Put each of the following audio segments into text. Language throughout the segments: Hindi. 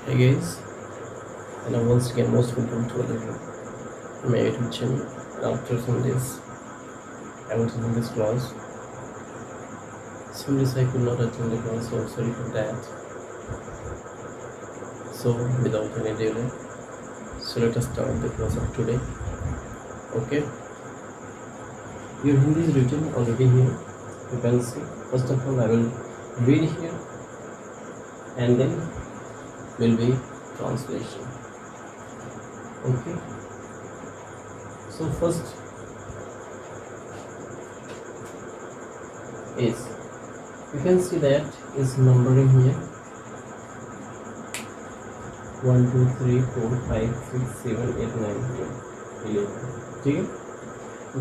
Hey guys, and once again most welcome to my YouTube channel. After some days, I was in this class. Some days I could not attend the class, so sorry for that. So without any delay, so let us start the class of today. Okay, your Hindi is written already here. You can see. First of all, I will read here, and then will be translation. Okay. So first is, you can see that is numbering here 1 2 3 4 5 6 7 8 9 10 11। ठीक है,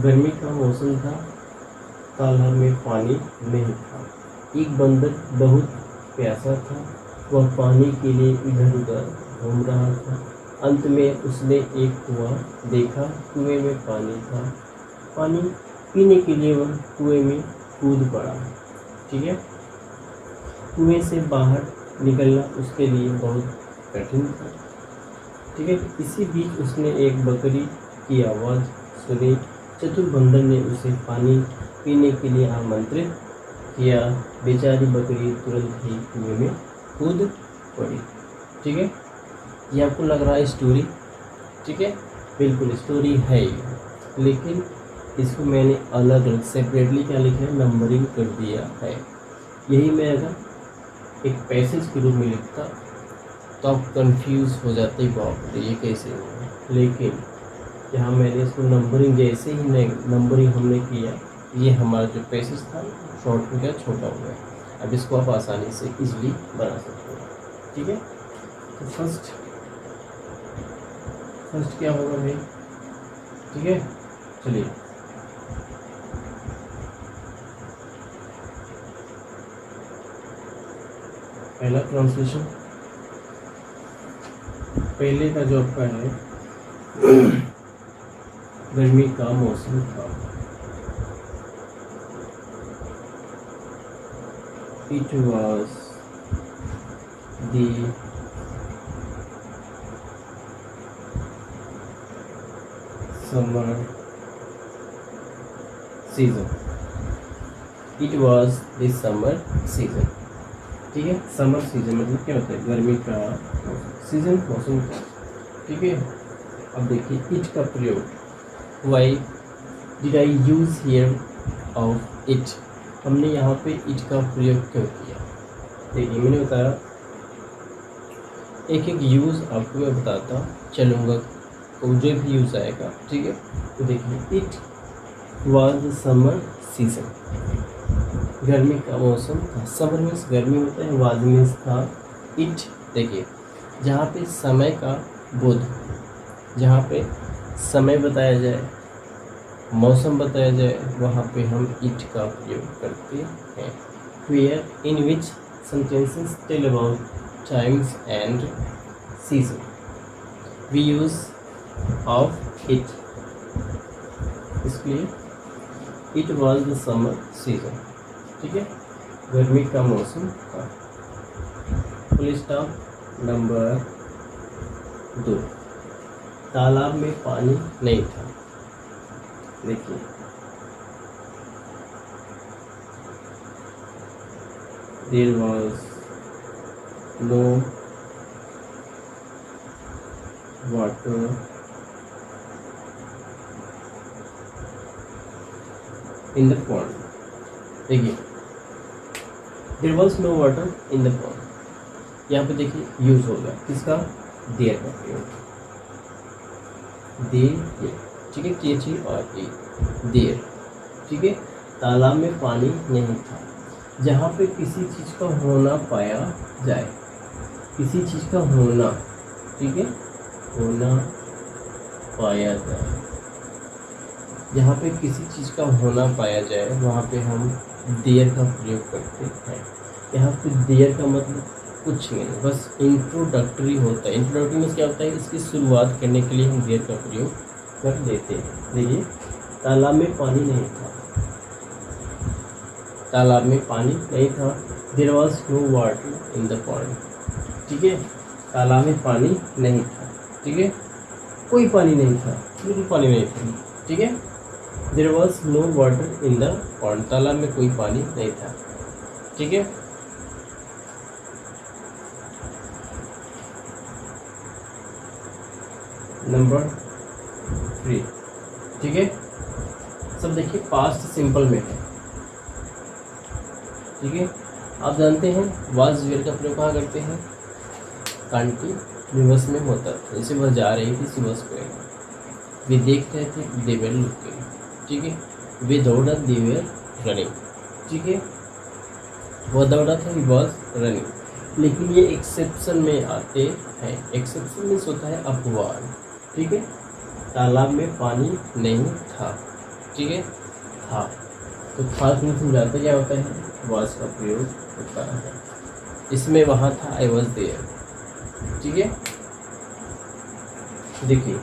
गर्मी का मौसम था, तालाब में पानी नहीं था। एक बंदर बहुत प्यासा था, वह पानी के लिए इधर उधर घूम रहा था। अंत में उसने एक कुआं देखा, कुएं में पानी था। पानी पीने के लिए वह कुएं में कूद पड़ा। ठीक है, कुएं से बाहर निकलना उसके लिए बहुत कठिन था। ठीक है, इसी बीच उसने एक बकरी की आवाज़ सुनी। चतुर बंदर ने उसे पानी पीने के लिए आमंत्रित किया। बेचारी बकरी तुरंत ही कुएं में कूद पड़ी। ठीक है, ये आपको लग रहा है स्टोरी। ठीक है, बिल्कुल स्टोरी है ये, लेकिन इसको मैंने अलग अलग सेपरेटली क्या लिखा है, नंबरिंग कर दिया है। यही मैं अगर एक पैसेज के रूप में लिखता तो आप कंफ्यूज हो जाते, बाप रे ये कैसे हुआ। लेकिन यहाँ मैंने इसको नंबरिंग, जैसे ही नंबरिंग हमने किया, ये हमारा जो पैसेज था शॉर्ट हो गया, छोटा हो गया। अब इसको आप आसानी से इजीली बना सकते हो। ठीक है, तो फर्स्ट क्या होगा भाई। ठीक है, चलिए पहला ट्रांसलेशन, पहले का जो आपका है गर्मी का मौसम था। It was the summer season. It was the summer season. ठीक है, समर सीजन मतलब क्या होता है, गर्मी का सीजन, मौसम का। ठीक है, अब देखिए इट का प्रयोग, why did I use here of it. हमने यहाँ पे इट का प्रयोग क्यों किया। देखिए मैंने बताया एक एक यूज़ आपको मैं बताता चलूँगा, तो जो भी यूज़ आएगा। ठीक है, तो देखिए it was the summer season, गर्मी का मौसम था। समर मीन्स गर्मी होता है, वाज मीन्स था, इट। देखिए जहाँ पे समय का बोध, जहाँ पे समय बताया जाए, मौसम बताया जाए, वहाँ पे हम इट का प्रयोग करते हैं। Where in which sentences tell about times and season, we use of it। इसलिए it was the summer season। ठीक है, गर्मी का मौसम था। Full stop. नंबर 2, तालाब में पानी नहीं था। देखिए there was no water in the pond। देखिए there was no water in the pond, यहाँ पे देखिए यूज होगा किसका, देयर का प्रयोग, देयर। ठीक है, TH और ए, देयर। ठीक है, तालाब में पानी नहीं था। जहाँ पे किसी चीज़ का होना पाया जाए, किसी चीज़ का होना, ठीक है, होना पाया जाए, जहाँ पे किसी चीज़ का होना पाया जाए वहाँ पे हम देयर का प्रयोग करते हैं। यहाँ पे देयर का मतलब कुछ नहीं, बस इंट्रोडक्टरी होता है। इंट्रोडक्टरी में क्या होता है, इसकी शुरुआत करने के लिए हम देयर का प्रयोग कर देते हैं। देखिए तालाब में पानी नहीं था, तालाब में पानी नहीं था। There was no water in the pond. ठीक है, तालाब में पानी नहीं था, ठीक है, कोई पानी नहीं था, बिल्कुल पानी नहीं था, ठीक है। There was no water in the pond, तालाब में कोई पानी नहीं था, ठीक है। नंबर 3, ठीक है। सब देखिए पास्ट सिंपल में है, ठीक है। आप जानते हैं वाज वेयर का प्रयोग कहाँ करते हैं, कंटिन्यूअस में होता था। जैसे वह जा रही थी, शी वाज गोइंग। वे देख रहे थे, दे वर लुकिंग, ठीक है। वे दौड़ा, दे वर रनिंग, ठीक है। वह दौड़ा था, ही वाज रनिंग। लेकिन ये एक्सेप्शन में आते हैं। एक्सेप्शन मीन्स होता है अपवाद, ठीक है। तालाब में पानी नहीं था, ठीक है, था। तो था में समझाते क्या होता है, वाज का प्रयोग होता है। इसमें वहाँ था, आई वाज देयर, ठीक है। देखिए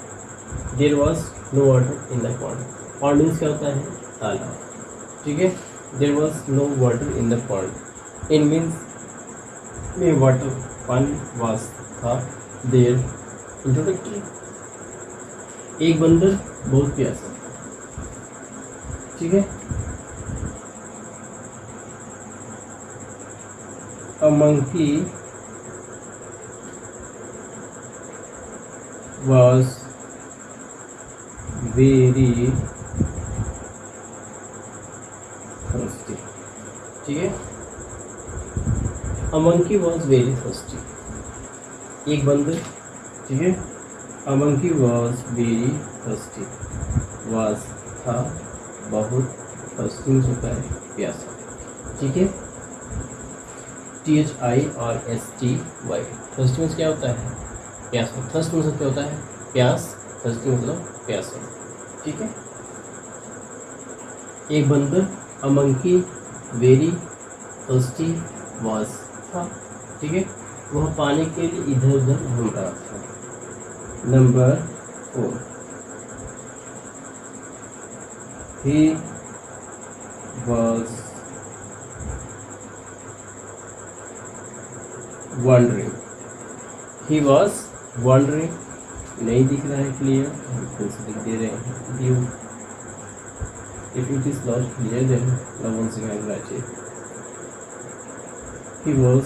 there was no water in the pond. Pond means क्या होता है, तालाब, ठीक है। There was no water in the pond, in means में वाटर, पानी, वाज था, देयर इंट्रोडक्टरी। एक बंदर बहुत प्यासा, ठीक है। A monkey was very thirsty, ठीक है। A monkey was very thirsty, एक बंदर, ठीक है। A monkey was very thirsty, was था, बहुत, thirsty होता है प्यासा, ठीक है। THIRSTY, थर्स्ट मीन्स क्या होता है, प्यासा। थर्स्ट मीन्स क्या होता है, प्यास। थर्स्ट मतलब प्यासा, ठीक है। एक बंदर, a monkey very thirsty was, था, ठीक है। वह पानी के लिए इधर उधर घूम रहा था। Number 4, he was wondering, he was wondering, नहीं दिख रहा है क्लियर, हम फिर से लिख दे रहे हैं view. If it is not clear then now once again write it. He was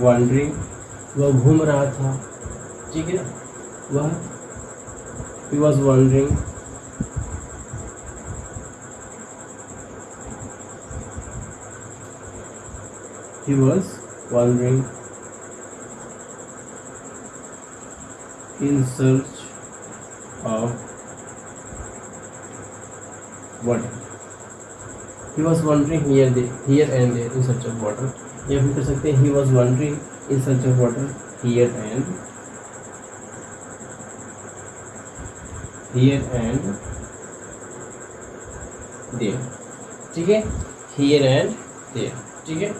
wondering, वह घूम रहा था, ठीक है। वह he was wondering, he was wandering in search of water. He was wandering here and there in search of water. या फिर कर सकते हैं he was wandering in search of water here and there, ठीक है। here and there, ठीक है।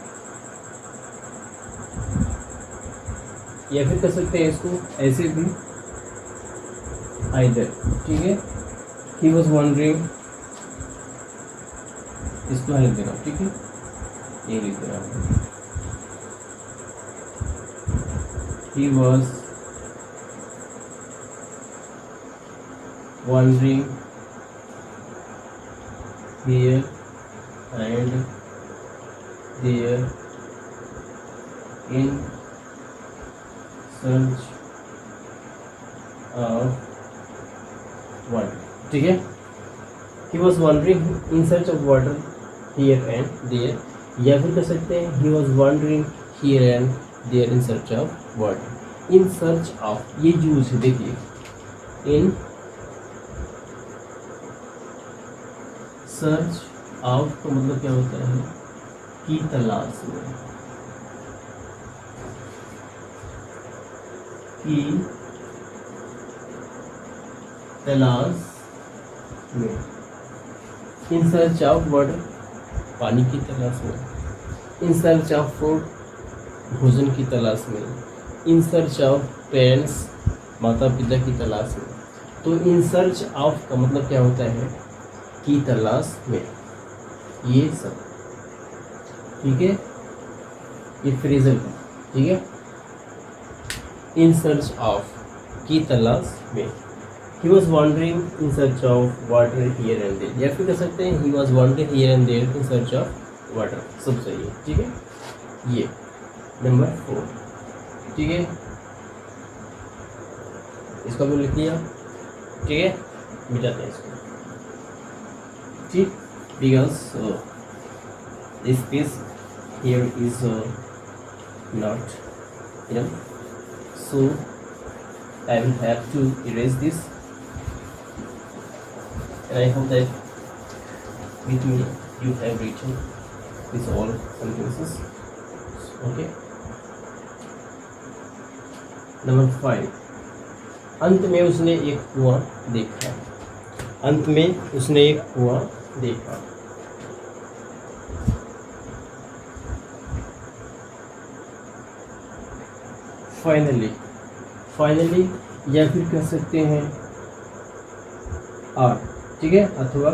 या फिर कर सकते हैं इसको ऐसे भी, आइदर, ठीक है। ही वॉज वॉन्डरिंग, इसको हेल्प देना, ठीक है, ये लिख देना। He was wandering here and there in search of water, ठीक है। he was wandering in search of water here and there, या फिर कर सकते हैं he was wandering here and there in search of water. in search of ये यूज है, देखिए in search of का मतलब क्या होता है, की तलाश में, की तलाश में। इन सर्च ऑफ वाटर, पानी की तलाश में। इन सर्च ऑफ फूड, भोजन की तलाश में। इन सर्च ऑफ पेरेंट्स, माता पिता की तलाश में। तो इन सर्च ऑफ का मतलब क्या होता है, की तलाश में। ये सब ठीक है, ये फ्रेजल है, ठीक है। इन सर्च ऑफ, की तलाश में, he was wandering in search of water here and there, या फिर कह सकते हैं he was wandering here and there in search of water, सब सही है, ठीक है। ये नंबर 4, ठीक है, इसको भी लिख लिया, ठीक है, मिटाते हैं इसको, ठीक, because this piece here is not enough, so I will have to erase this, and I hope that with me you have written these all sentences. Okay, number 5, अंत में उसने एक कुआं देखा, अंत में उसने एक कुआं देखा। फाइनली, फाइनली, या फिर कह सकते हैं आर, ठीक है, अथवा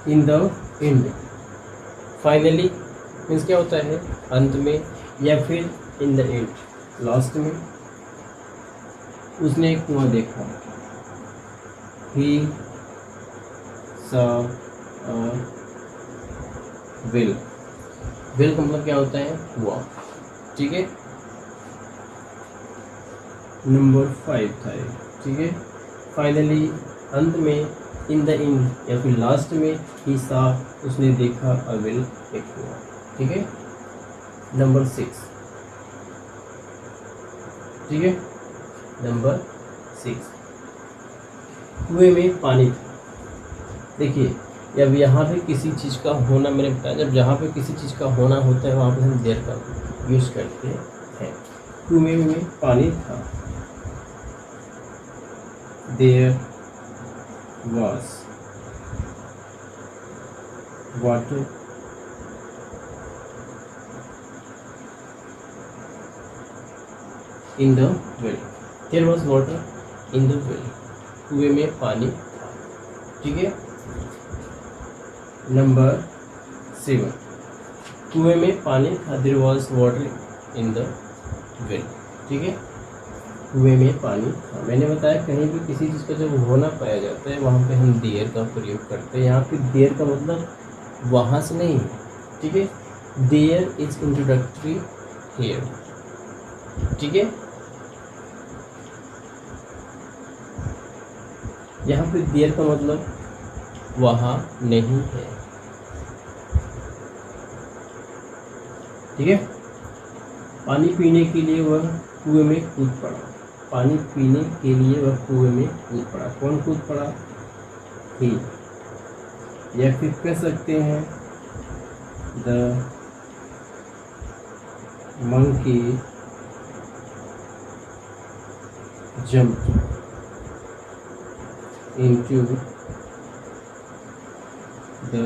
इन द एंड। फाइनली मीन्स क्या होता है, अंत में, या फिर इन द एंड, लास्ट में। उसने एक कुआं देखा, ही saw a well, वेल का मतलब क्या होता है, कुआं, ठीक है। नंबर 5 था, ठीक है। फाइनली, अंत में, इन द एंड या फिर लास्ट में, ही सा, उसने देखा, अ वेल, एक कुआं, ठीक है। नंबर 6, ठीक है, नंबर 6, कुएं में पानी था। देखिए, जब यहाँ पे किसी चीज़ का होना, मैंने बताया, जब जहाँ पे किसी चीज़ का होना होता है वहाँ पे हम देर का यूज़ करते हैं। कुएं में पानी था, there was water in the well, there was water in the well, कुएं में पानी था, ठीक है। नंबर 7, कुएं में पानी था, there was water in the well, ठीक है, कुएं में पानी था। मैंने बताया कहीं भी किसी चीज़ का जब होना पाया जाता है वहाँ पे हम देयर का प्रयोग करते हैं। यहाँ पे देयर का मतलब वहाँ से नहीं है, ठीक है, देयर इज इंट्रोडक्टरी हियर, ठीक है। यहाँ पे देयर का मतलब वहाँ नहीं है, ठीक है। पानी पीने के लिए वह कुएं में कूद पड़ा, पानी पीने के लिए वह कुएं में कूद पड़ा। कौन कूद पड़ा, ही, या फिर कह सकते हैं the monkey jumped into the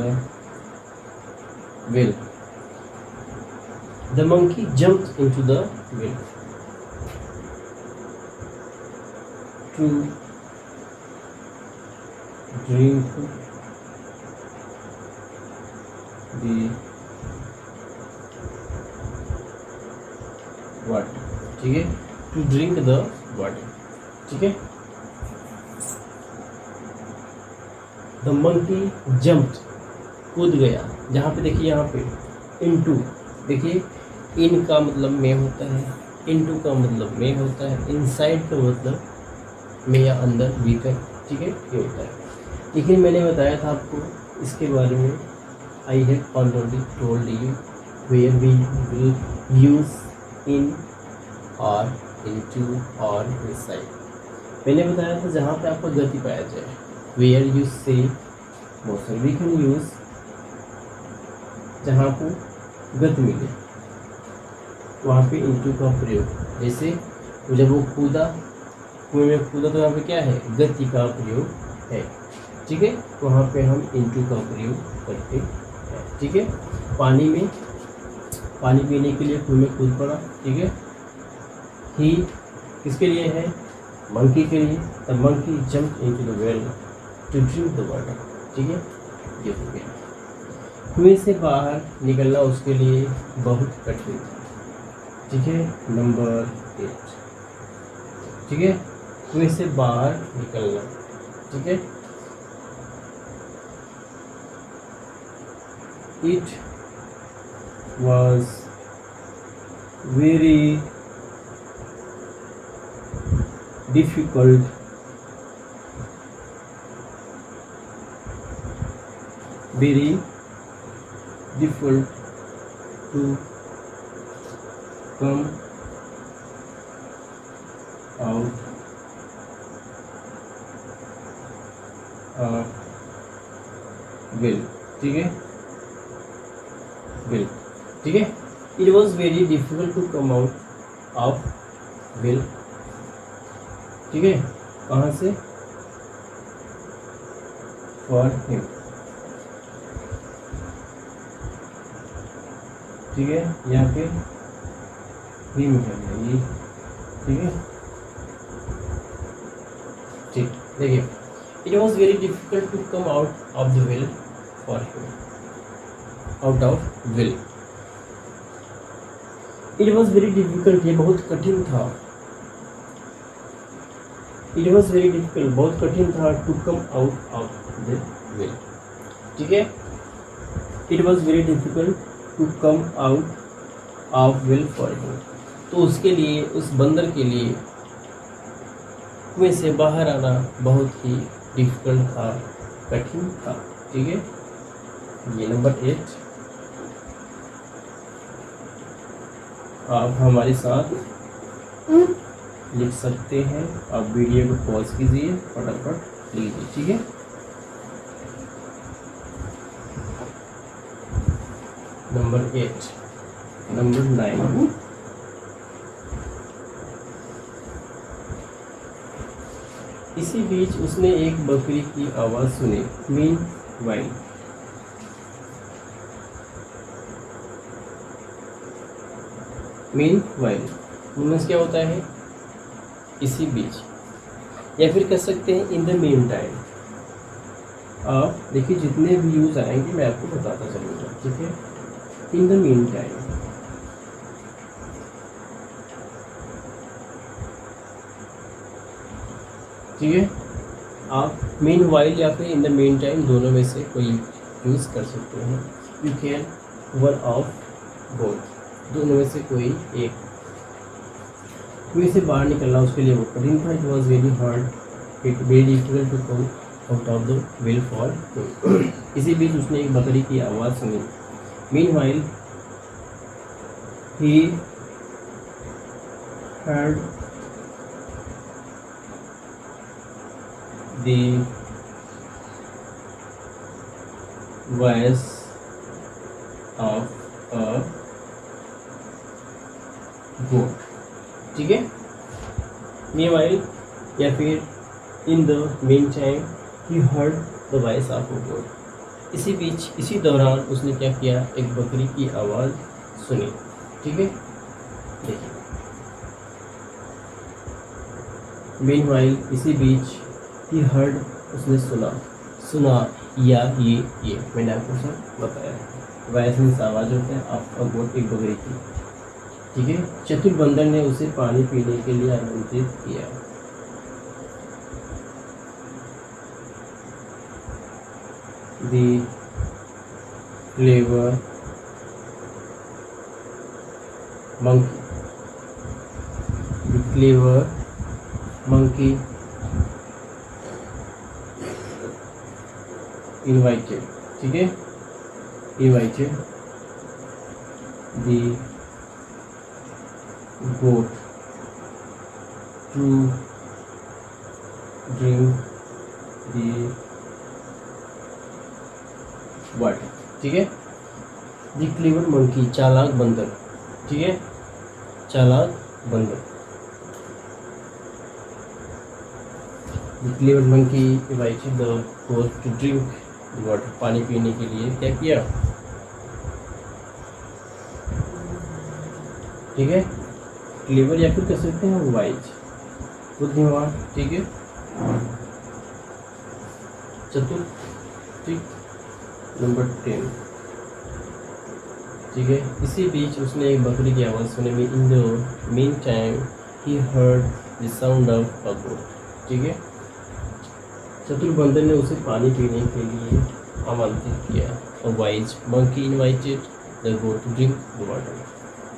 well, the monkey jumped into the well to drink the water, ठीक है, to drink the water, ठीक है। the monkey jumped, कूद गया। जहाँ पे देखिए, यहाँ पे इनटू, देखिए इन का मतलब में होता है, इनटू का मतलब में होता है, इनसाइड का मतलब में या अंदर, भीतर, ठीक है, ये होता है। लेकिन मैंने बताया था आपको इसके बारे में, I have already told you where we will use in और इनटू और इनसाइड। मैंने बताया था जहाँ पे आपको गति पाया जाए, वेयर यू से मोशन, वी कैन यूज जहाँ को गति मिले वहाँ पे इनटू का प्रयोग। जैसे जब वो कूदा, कुएं में कूदा, तो यहाँ पे क्या है, गति का प्रयोग है, ठीक है, वहाँ पे हम इनटू का प्रयोग करते हैं, ठीक है। पानी में, पानी पीने के लिए कुएं में कूद पड़ा, ठीक है। ही किसके लिए है, मंकी के लिए, the monkey jump into the well, to drink the water. ठीक है, ये हो गया। कुएं से बाहर निकलना उसके लिए बहुत कठिन था। ठीक है, नंबर 8। ठीक है, कुएं से बाहर निकलना। ठीक है, it was very difficult to come out well. ठीक है, विल। ठीक है, it was very difficult to come out of well. ठीक है, कहाँ से? For him. ठीक है, यहाँ पे हिम है ये। ठीक है, ठीक। देखिए, it was very difficult to come out of the well for him, out of well. It was very difficult, ये बहुत कठिन था। इट वॉज वेरी डिफिकल्ट, बहुत कठिन था, to come out of the well. ठीक है, it was very difficult to come out of well for him. तो उसके लिए, उस बंदर के लिए कुएं से बाहर आना बहुत ही डिफिकल्ट था, कठिन था। ठीक है, ये नंबर 8 आप हमारे साथ लिख सकते हैं। आप वीडियो को पॉज कीजिए, फटाफट लीजिए। ठीक है, नंबर 8। नंबर 9, इसी बीच उसने एक बकरी की आवाज़ सुनी। Mean while, mean while means क्या होता है? इसी बीच, या फिर कह सकते हैं इन द मीन टाइम। आप देखिए, जितने भी यूज आएंगे मैं आपको बताता चलूँगा। ठीक है, इन द मीन टाइम। ठीक है, आप मीन वाइल या फिर इन द मीन टाइम दोनों में से कोई यूज़ कर सकते हैं। You can one of both, दोनों में से कोई एक। कुएं से बाहर निकलना उसके लिए वो कठिन था। It was very hard, it very difficult to come out of the well for him. इसी बीच उसने एक बकरी की आवाज़ सुनी। Mean while he heard the voice of a goat। ठीक है, meanwhile या फिर in the meantime he heard the voice of a goat। इसी बीच, इसी दौरान उसने क्या किया? एक बकरी की आवाज़ सुनी। ठीक है, देखिए, meanwhile इसी बीच he heard उसने सुना या ये मैंने आपको सब बताया। वॉइस मीन्स आवाज़ होता है, आपका गोट एक बकरी की। ठीक है, चतुर बंदर ने उसे पानी पीने के लिए आमंत्रित किया। The clever monkey, the clever monkey invited। ठीक है, invited the goat to drink the water. ठीक है, द क्लेवर मंकी, चालाक बंदर। ठीक है, चालाक बंदर। The clever monkey invited the goat to drink water, पानी पीने के लिए क्या किया? ठीक है, क्लेवर या फिर कह सकते हैं वाइज, बुद्धिमान। ठीक है, चतुर, ठीक। नंबर 10, ठीक है। इसी बीच उसने एक बकरी की आवाज़ सुनी। In the mean time he heard the sound of a goat, ठीक है। चतुर बंदर ने उसे पानी पीने के लिए आमंत्रित किया। A wise monkey invited the goat to drink the water,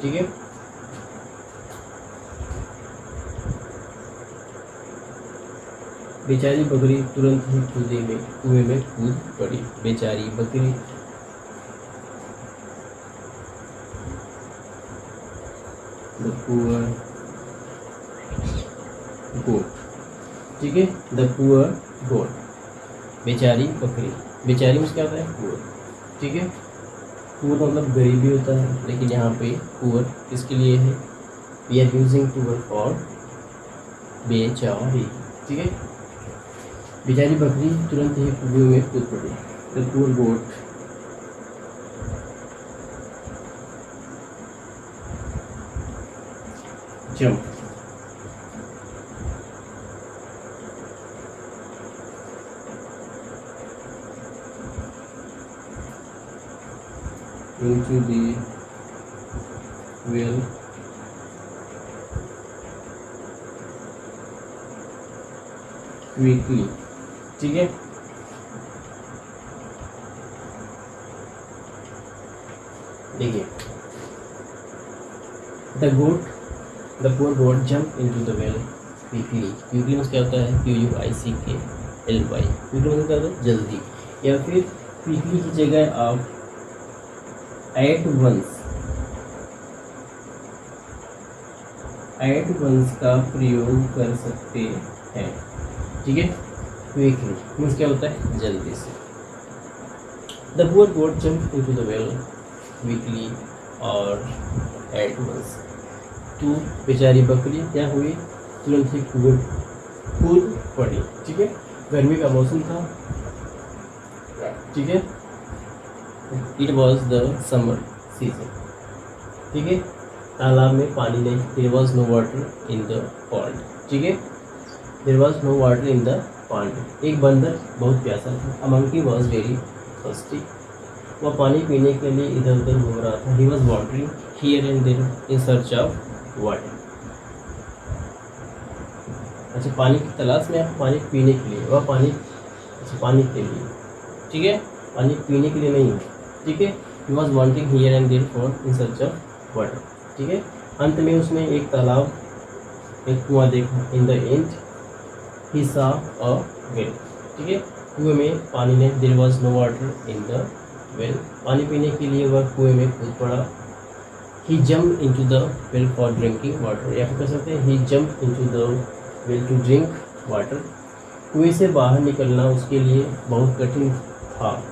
ठीक है। बेचारी बकरी तुरंत ही कुएं में कूद पड़ी। बेचारी बकरी द पुअर गोट, ठीक है। द पुअर गोट, बेचारी बकरी। बेचारी में क्या होता है? पुअर, ठीक है। पुअर मतलब गरीब भी होता है, लेकिन यहाँ पे पुअर किसके लिए है? We are using poor for बेचारी, ठीक है। बेचारी बकरी तुरंत ही कुएं में कूद पड़ी। The poor goat jump into the well quickly, ठीक है। देखिए, the poor goat jump into the well quickly. Quickly में क्या होता है? QUICKLY। क्विकली में क्या होता है? जल्दी। या फिर क्विकली की जगह आप एट वंस का प्रयोग कर सकते हैं, ठीक है। क्विकली मीन्स क्या होता है? जल्दी से। The poor goat jump into the well quickly और एट वंस। तो बेचारी बकरी क्या हुई? तुरंत ही कूद पड़ी, ठीक है। गर्मी का मौसम था, ठीक है। It was the summer season, ठीक है। तालाब में पानी नहीं। There was no water in the pond, ठीक है। There was no water in the pond. एक बंदर बहुत प्यासा था। A monkey was very thirsty. वह पानी पीने के लिए इधर उधर घूम रहा था। He was wandering here and there in search of water. अच्छा, पानी की तलाश में है, पानी पीने के लिए। वह पानी, अच्छा पानी के लिए, ठीक है। पानी पीने के लिए नहीं है, ठीक है। He was wandering here and there for in search of water, ठीक है। अंत में उसने एक तालाब, एक कुआं देखा। In the end he saw a well, ठीक है। कुएं में पानी नहीं। There was no water in the well. पानी पीने के लिए वह कुएं में कूद पड़ा। He jump into the well for drinking water. या फिर कह सकते हैं he jump into the well to drink water. कुएं से बाहर निकलना उसके लिए बहुत कठिन था।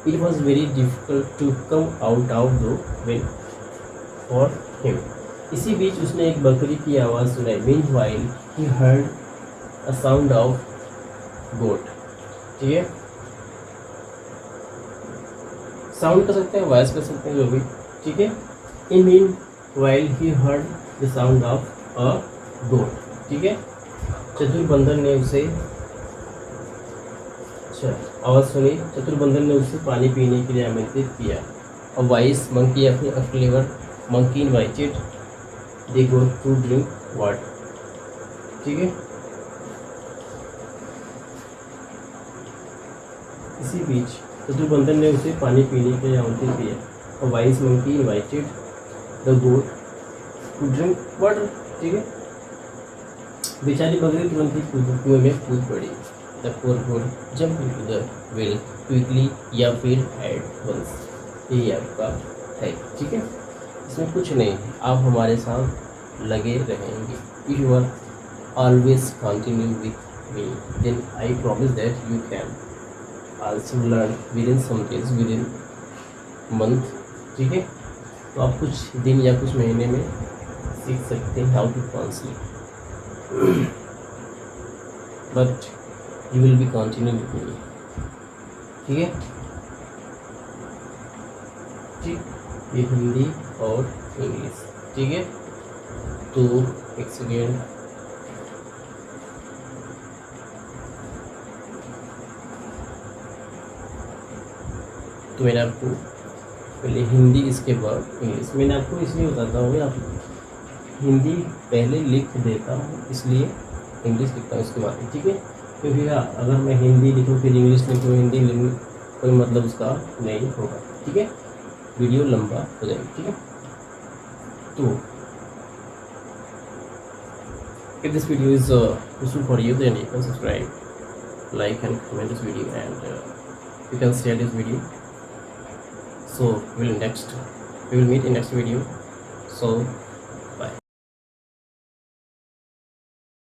It was very difficult to come out of the well for him. इसी बीच उसने एक बकरी की आवाज़ सुनाई। Meanwhile he heard a sound of goat, ठीक है। साउंड कर सकते हैं, वॉइस कर सकते हैं, जो भी, ठीक है। In mean while he heard the sound of a goat, ठीक है। चतुर बंदर ने उसे, अच्छा आवाज़ सुनी। चतुर बंदर ने उसे पानी पीने के लिए आमंत्रित किया। अ वाइस मंकी या फिर a clever monkey invited the goat to drink water, ठीक है। इसी बीच चतुर बंदर ने उसे पानी पीने के लिए आमंत्रित किया। A wise monkey invited the goat to drink water, ठीक है। बेचारी बकरी तुरंत ही कुएं में कूद पड़ी। The poor goat jump into the well quickly या फिर एट वंस। यही आपका है, ठीक है। इसमें कुछ नहीं है, आप हमारे साथ लगे रहेंगे। If you are always continue with me, then I promise that you can also learn within some days, within month, ठीक है। तो आप कुछ दिन या कुछ महीने में सीख सकते हैं how to translate, but you will be continue with me, ठीक है। ठीक, ये हिंदी और इंग्लिश, ठीक है। तो एक सेकेंड, तो मैंने आपको पहले हिंदी, इसके बाद इंग्लिश। मैंने आपको इसलिए बताता हूँ, आप हिंदी पहले लिख देता हूँ इसलिए इंग्लिश लिखता हूँ इसके बाद में, ठीक है। क्योंकि अगर मैं हिंदी लिखूँ फिर इंग्लिश लिखूँ, हिंदी लिखूँ, कोई मतलब उसका नहीं होगा, ठीक है, वीडियो लंबा हो जाएगा, ठीक है। तो if this video is useful for you, then you can subscribe, like and comment this video, and you can share this video. So we will meet in next video. So